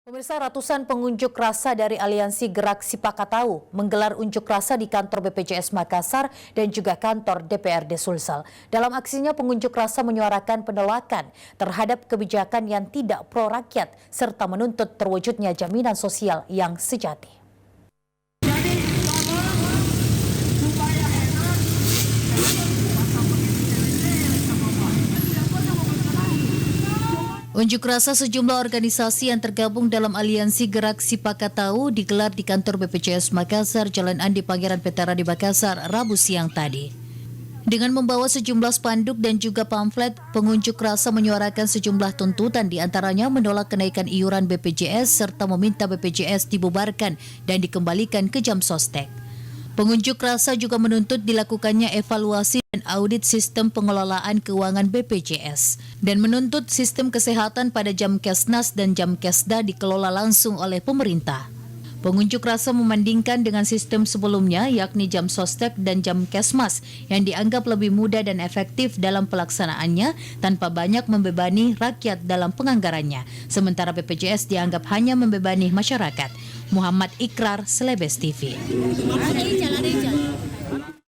Pemirsa, ratusan pengunjuk rasa dari Aliansi Gerak Sipakatau menggelar unjuk rasa di kantor BPJS Makassar dan juga kantor DPRD Sulsel. Dalam aksinya, pengunjuk rasa menyuarakan penolakan terhadap kebijakan yang tidak pro rakyat serta menuntut terwujudnya jaminan sosial yang sejati. Unjuk rasa sejumlah organisasi yang tergabung dalam Aliansi Gerak Sipakatau digelar di kantor BPJS Makassar, Jalan Andi Pangeran Veteran di Makassar, Rabu siang tadi. Dengan membawa sejumlah spanduk dan juga pamflet, pengunjuk rasa menyuarakan sejumlah tuntutan, diantaranya menolak kenaikan iuran BPJS serta meminta BPJS dibubarkan dan dikembalikan ke jam sostek. Pengunjuk rasa juga menuntut dilakukannya evaluasi dan audit sistem pengelolaan keuangan BPJS dan menuntut sistem kesehatan pada jam Kesnas dan jam Kesda dikelola langsung oleh pemerintah. Pengunjuk rasa membandingkan dengan sistem sebelumnya, yakni jam sostek dan jam Kesmas yang dianggap lebih mudah dan efektif dalam pelaksanaannya tanpa banyak membebani rakyat dalam penganggarannya. Sementara BPJS dianggap hanya membebani masyarakat. Muhammad Ikrar, Selebes TV.